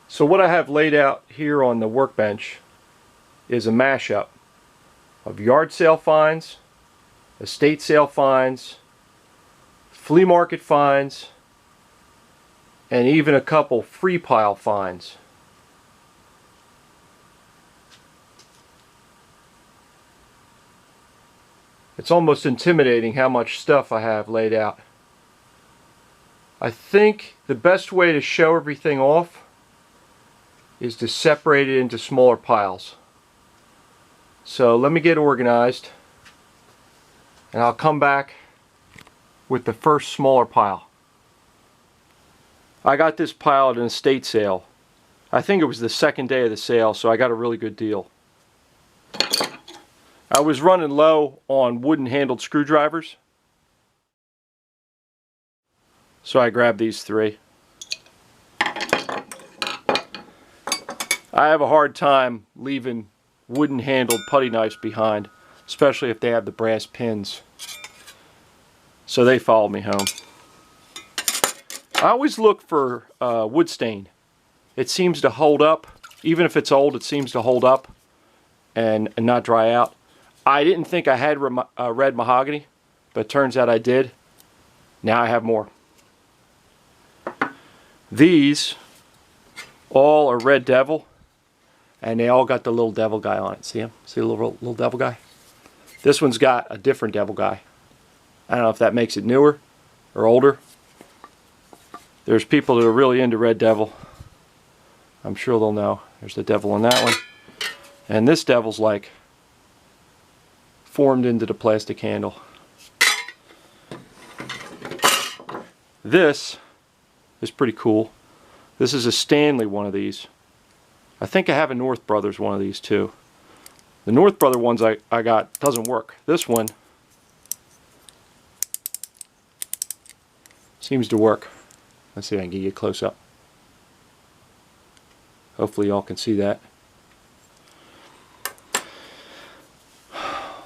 So what I have laid out here on the workbench is a mashup of yard sale finds, estate sale finds, flea market finds, and even a couple free pile finds. It's almost intimidating how much stuff I have laid out. I think the best way to show everything off is to separate it into smaller piles. So let me get organized and I'll come back with the first smaller pile. I got this pile at an estate sale. I think it was the second day of the sale, so I got a really good deal. I was running low on wooden handled screwdrivers, so I grabbed these three. I have a hard time leaving wooden handled putty knives behind, especially if they have the brass pins. So they followed me home. I always look for wood stain. It seems to hold up. Even if it's old, it seems to hold up and not dry out. I didn't think I had red mahogany, but it turns out I did. Now I have more. These all are red devil, and they all got the little devil guy on it. See him? See the little devil guy? This one's got a different devil guy. I don't know if that makes it newer or older. There's people that are really into red devil. I'm sure they'll know. There's the devil on that one. And this devil's like formed into the plastic handle. This is pretty cool. This is a Stanley one of these. I think I have a North Brothers one of these too. The North Brother ones I got doesn't work. This one seems to work. Let's see if I can get close up. Hopefully y'all can see that.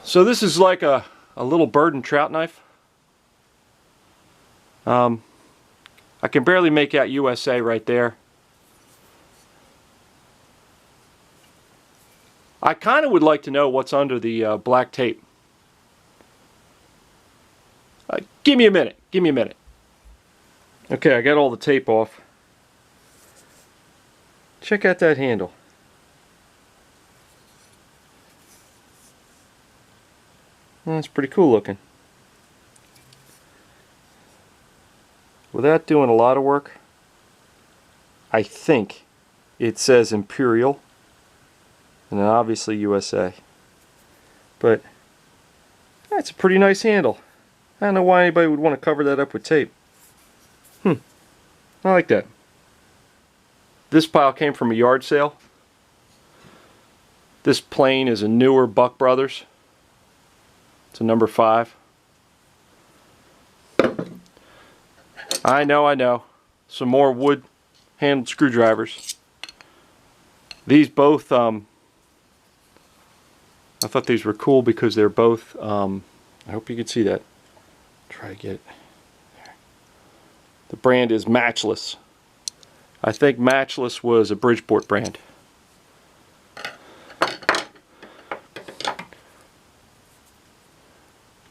So this is like a little bird and trout knife. I can barely make out USA right there. I kind of would like to know what's under the black tape. Give me a minute. Give me a minute. Okay, I got all the tape off. Check out that handle. That's pretty cool looking. Without doing a lot of work, I think it says Imperial and then obviously USA. But that's a pretty nice handle. I don't know why anybody would want to cover that up with tape. I like that. This pile came from a yard sale. This plane is a newer Buck Brothers. It's a number 5. I know. Some more wood handled screwdrivers. These both, I thought these were cool because they're both, I hope you can see that. Try to get it. There. The brand is Matchless. I think Matchless was a Bridgeport brand.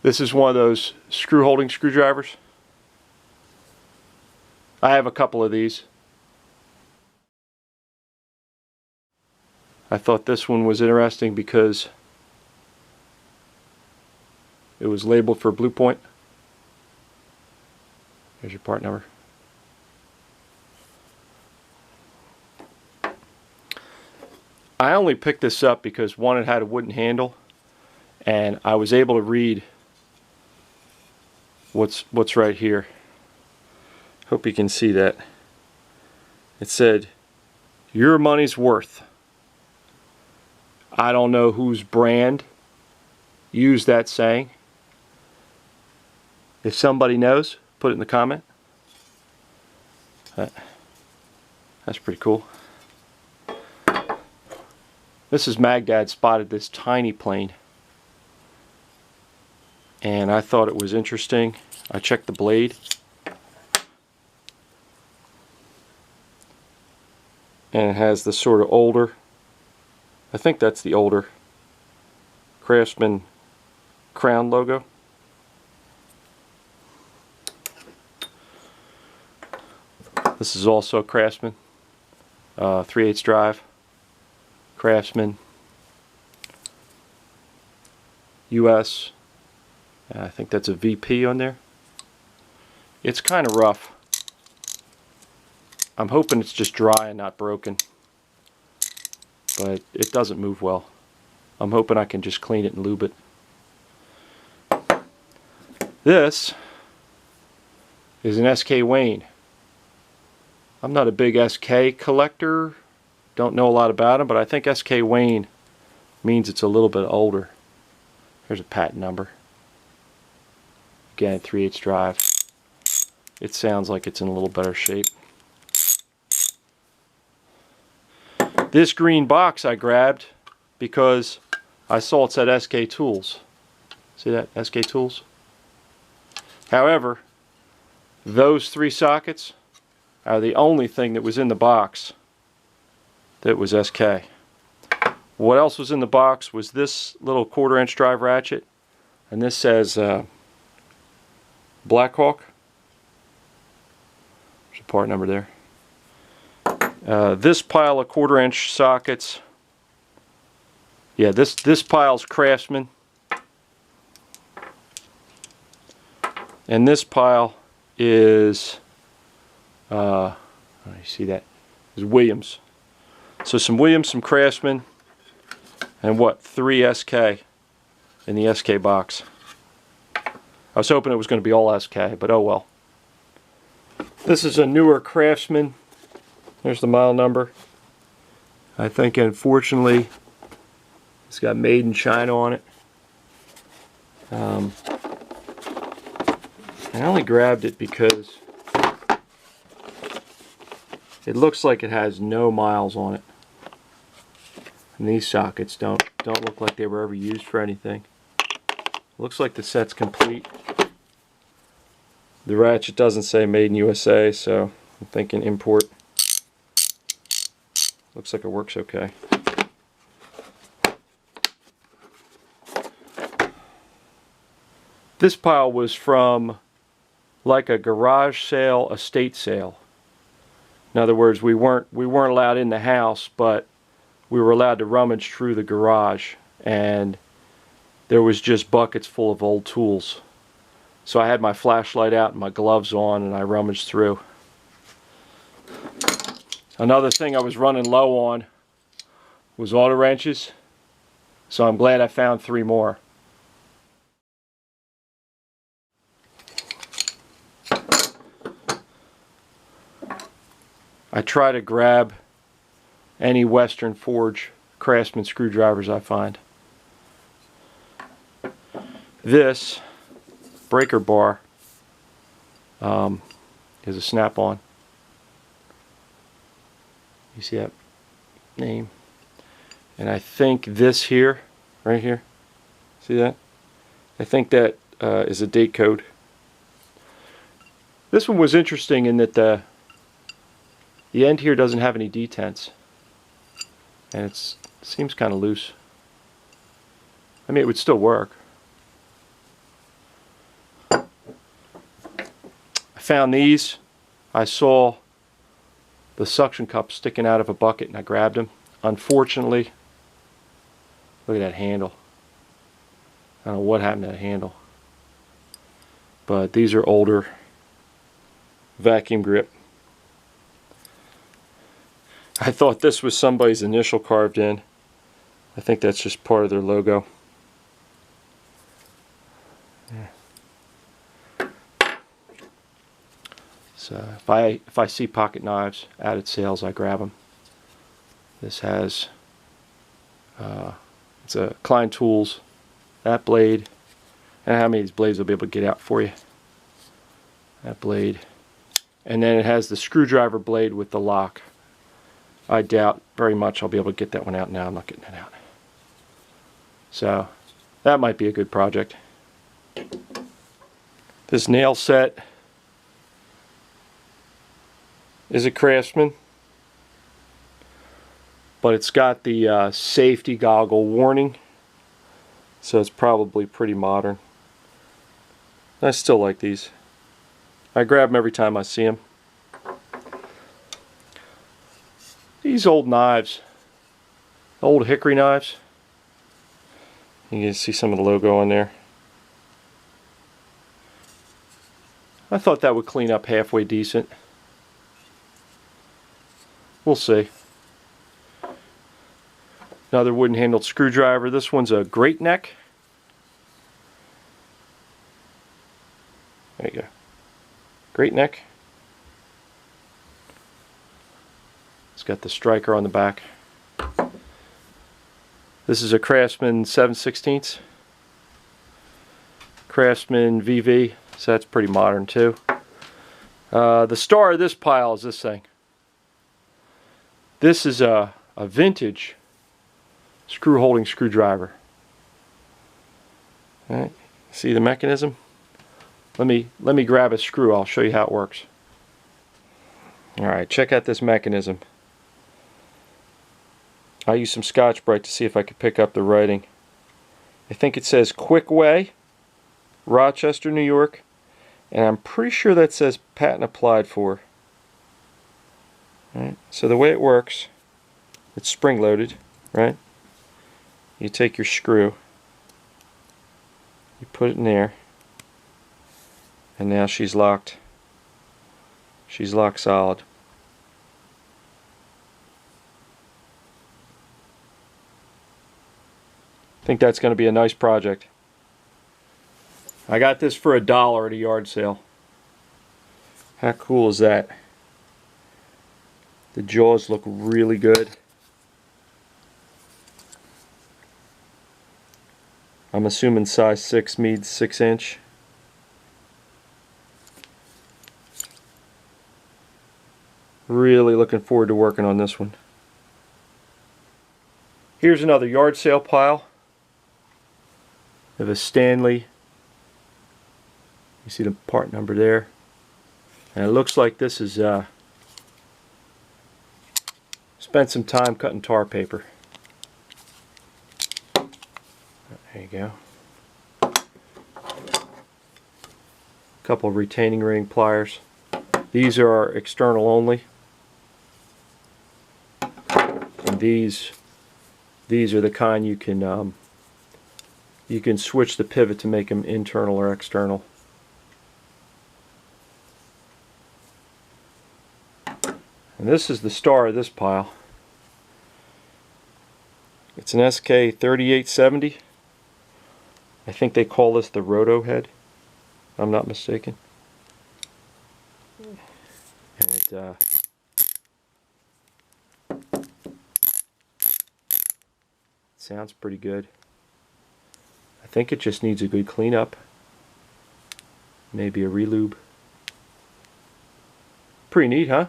This is one of those screw holding screwdrivers. I have a couple of these. I thought this one was interesting because it was labeled for Blue Point. Here's your part number. I only picked this up because one, it had a wooden handle, and I was able to read what's right here. Hope you can see that. It said, "Your money's worth." I don't know whose brand used that saying. If somebody knows, put it in the comment. That's pretty cool. Mrs. Magdad spotted this tiny plane, and I thought it was interesting. I checked the blade. and it has the sort of older, I think that's the older Craftsman crown logo. This is also a Craftsman, 3/8 drive, Craftsman, US. I think that's a VP on there. It's kind of rough. I'm hoping it's just dry and not broken, but it doesn't move well. I'm hoping I can just clean it and lube it. This is an SK Wayne. I'm not a big SK collector, don't know a lot about them, but I think SK Wayne means it's a little bit older. Here's a patent number. Again, 3/8 drive. It sounds like it's in a little better shape. This green box I grabbed because I saw it said SK Tools. See that? SK Tools? However, those 3 sockets are the only thing that was in the box that was SK. What else was in the box was this little 1/4" drive ratchet, and this says Blackhawk. There's a part number there. This pile of 1/4" sockets, yeah, this pile's Craftsman, and this pile is you see that is Williams. So some Williams, some Craftsman, and what, 3 SK in the SK box. I was hoping it was going to be all SK, but oh well. This is a newer Craftsman. There's the model number. I think unfortunately it's got made in China on it. I only grabbed it because it looks like it has no miles on it. And these sockets don't look like they were ever used for anything. Looks like the set's complete. The ratchet doesn't say made in USA, so I'm thinking import. Looks like it works okay. This pile was from like a garage sale, estate sale. In other words, we weren't allowed in the house, but we were allowed to rummage through the garage, and there was just buckets full of old tools. So I had my flashlight out and my gloves on, and I rummaged through. Another thing I was running low on was auto wrenches, so I'm glad I found 3 more. I try to grab any Western Forge Craftsman screwdrivers I find. This breaker bar is a snap-on. You see that name? And I think this here, right here, see that? I think that is a date code. This one was interesting in that the end here doesn't have any detents, and it seems kind of loose. I mean, it would still work. I found these. I saw the suction cup sticking out of a bucket and I grabbed them. Unfortunately, look at that handle. I don't know what happened to that handle. But these are older vacuum grip. I thought this was somebody's initial carved in. I think that's just part of their logo. Yeah. So if I see pocket knives out at sales, I grab them. This has it's a Klein Tools, that blade, and how many of these blades will be able to get out for you. That blade, and then it has the screwdriver blade with the lock. I doubt very much I'll be able to get that one out now. I'm not getting it out. So that might be a good project. This nail set is a Craftsman. but it's got the safety goggle warning, so it's probably pretty modern. I still like these. I grab them every time I see them. These old knives, old hickory knives. You can see some of the logo on there. I thought that would clean up halfway decent. We'll see. Another wooden handled screwdriver. This one's a great neck. There you go. Great neck. It's got the striker on the back. This is a Craftsman 7/16. Craftsman VV, so that's pretty modern too. The star of this pile is this thing. This is a vintage screw holding screwdriver. All right, see the mechanism? Let me grab a screw. I'll show you how it works. All right, check out this mechanism. I used some Scotch-Brite to see if I could pick up the writing. I think it says Quick Way, Rochester, New York, and I'm pretty sure that says patent applied for. All right, so the way it works, it's spring-loaded, right? You take your screw, you put it in there, and now she's locked. She's locked solid. I think that's going to be a nice project. I got this for $1 at a yard sale. How cool is that? The jaws look really good. I'm assuming size 6 means 6 inch. Really looking forward to working on this one. Here's another yard sale pile of a Stanley. You see the part number there. And it looks like this is spent some time cutting tar paper. There you go. A couple of retaining ring pliers. These are external only. And these are the kind you can switch the pivot to make them internal or external. And this is the star of this pile. It's an SK 3870. I think they call this the roto head, if I'm not mistaken. And it sounds pretty good. I think it just needs a good cleanup. Maybe a relube. Pretty neat, huh?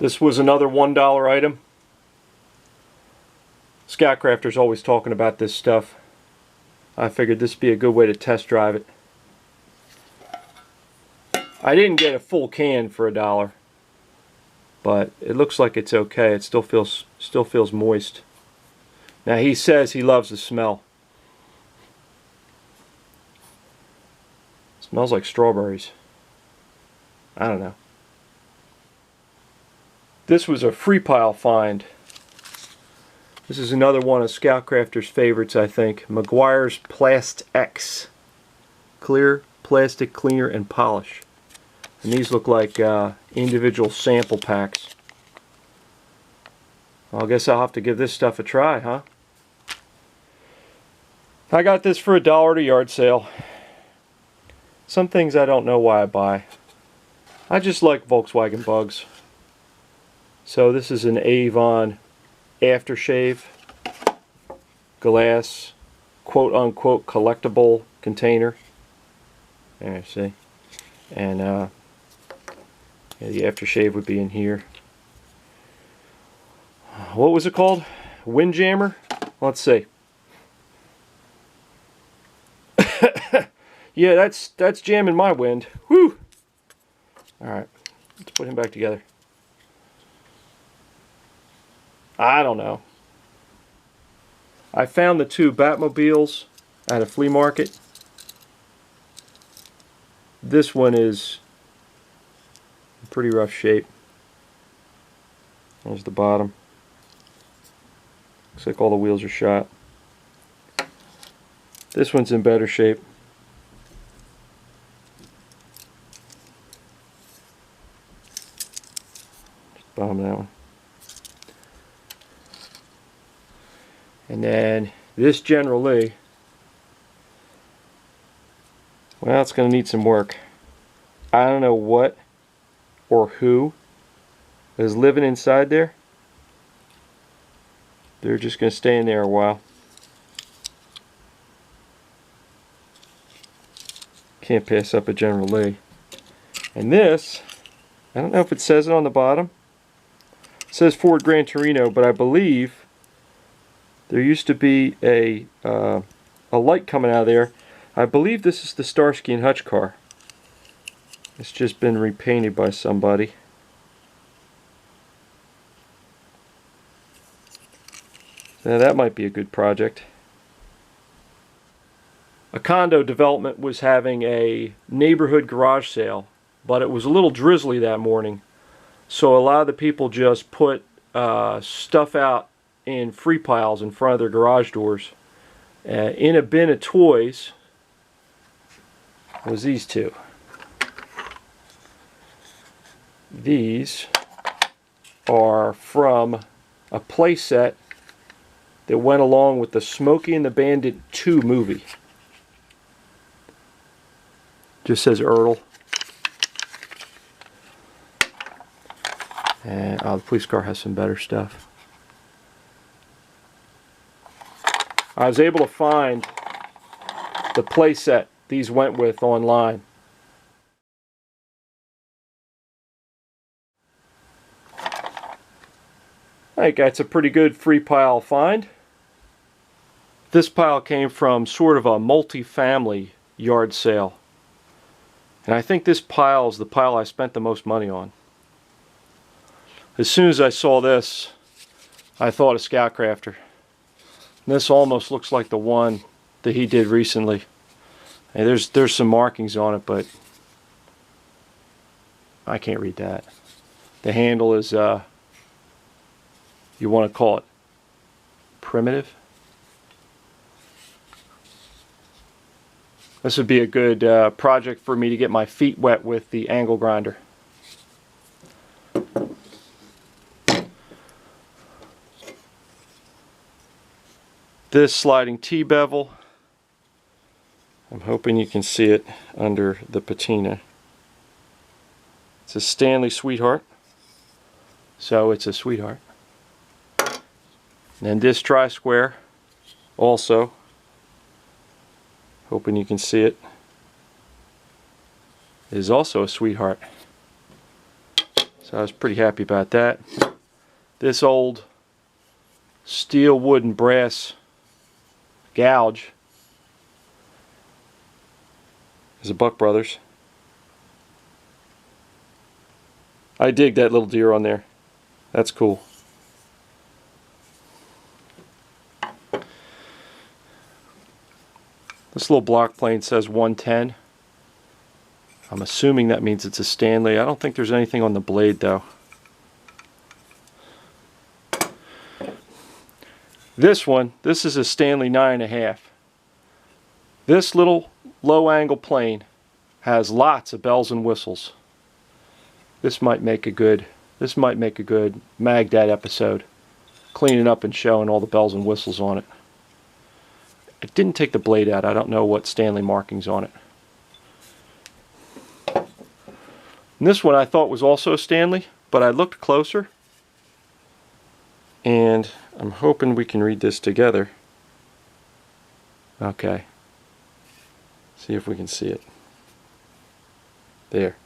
This was another $1 item. Scoutcrafter's always talking about this stuff. I figured this would be a good way to test drive it. I didn't get a full can for $1, but it looks like it's okay. It still feels moist. Now he says he loves the smell. Smells like strawberries. I don't know. This was a free pile find. This is another one of Scoutcrafter's favorites, I think. Meguiar's Plast X. Clear, plastic, cleaner, and polish. And these look like individual sample packs. Well, I guess I'll have to give this stuff a try, huh? I got this for $1 at a yard sale. Some things I don't know why I buy. I just like Volkswagen bugs. So this is an Avon aftershave glass quote-unquote collectible container. There, see? And yeah, the aftershave would be in here. What was it called? Windjammer? Let's see. Yeah, that's jamming my wind. Whew! Alright, let's put him back together. I don't know. I found the two Batmobiles at a flea market. This one is in pretty rough shape. There's the bottom. Looks like all the wheels are shot. This one's in better shape. Just bottom that one. And then this General Lee, well, it's going to need some work. I don't know what or who is living inside there. They're just going to stay in there a while. Can't pass up a General Lee. And this, I don't know if it says it on the bottom. It says Ford Gran Torino, but I believe there used to be a light coming out of there. I believe this is the Starsky and Hutch car. It's just been repainted by somebody. Now that might be a good project. A condo development was having a neighborhood garage sale, but it was a little drizzly that morning. So a lot of the people just put stuff out in free piles in front of their garage doors. In a bin of toys was these two. These are from a play set that went along with the Smokey and the Bandit 2 movie. Just says Earl. And the police car has some better stuff. I was able to find the play set these went with online. I think that's a pretty good free pile find. This pile came from sort of a multi-family yard sale. And I think this pile is the pile I spent the most money on. As soon as I saw this, I thought of Scoutcrafter. And this almost looks like the one that he did recently. And there's some markings on it, but I can't read that. The handle is, you want to call it primitive. This would be a good project for me to get my feet wet with the angle grinder. This sliding T-bevel, I'm hoping you can see it under the patina. It's a Stanley Sweetheart, so it's a Sweetheart. And this tri-square, also, hoping you can see it, is also a Sweetheart. So I was pretty happy about that. This old steel, wood, and brass gouge is a Buck Brothers. I dig that little deer on there. That's cool. This little block plane says 110. I'm assuming that means it's a Stanley. I don't think there's anything on the blade though. This one, this is a Stanley 9.5. This little low angle plane has lots of bells and whistles. This might make a good Mag Dad episode, cleaning up and showing all the bells and whistles on it. I didn't take the blade out. I don't know what Stanley markings on it. And this one I thought was also a Stanley, but I looked closer, and I'm hoping we can read this together. Okay. See if we can see it. There.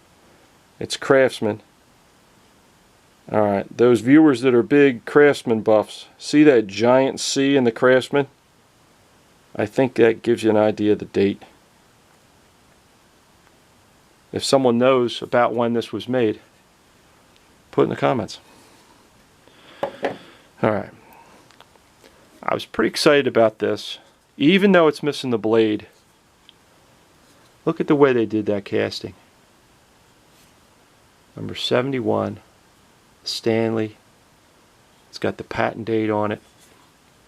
It's Craftsman. Alright, those viewers that are big Craftsman buffs, see that giant C in the Craftsman? I think that gives you an idea of the date. If someone knows about when this was made, put in the comments. Alright. I was pretty excited about this, even though it's missing the blade. Look at the way they did that casting. Number 71, Stanley. It's got the patent date on it.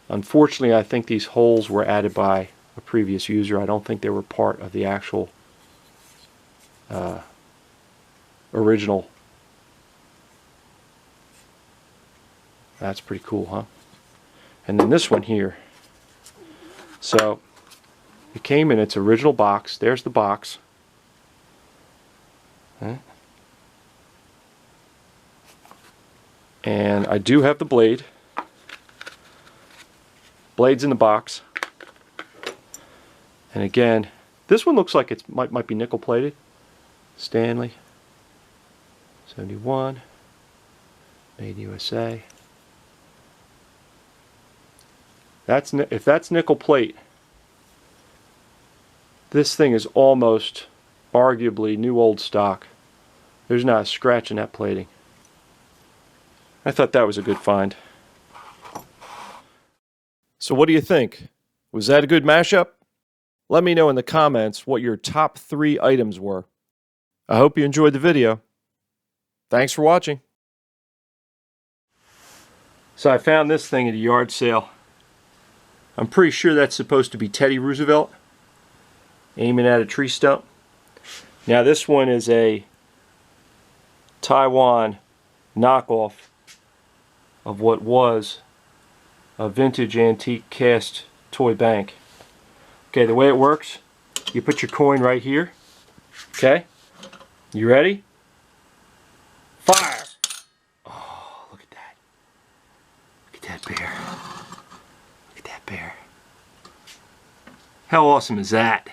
Unfortunately, I think these holes were added by a previous user. I don't think they were part of the actual original. That's pretty cool, huh? And then this one here. So it came in its original box. There's the box. And I do have the blade. Blade's in the box. And again, this one looks like it might be nickel plated. Stanley 71, made in USA. If that's nickel plate, this thing is almost arguably new old stock. There's not a scratch in that plating. I thought that was a good find. So what do you think? Was that a good mashup? Let me know in the comments what your top 3 items were. I hope you enjoyed the video. Thanks for watching. So I found this thing at a yard sale. I'm pretty sure that's supposed to be Teddy Roosevelt aiming at a tree stump. Now this one is a Taiwan knockoff of what was a vintage antique cast toy bank. Okay, the way it works, you put your coin right here. Okay, you ready? Fire! Oh, look at that. Look at that bear. Look at that bear. How awesome is that?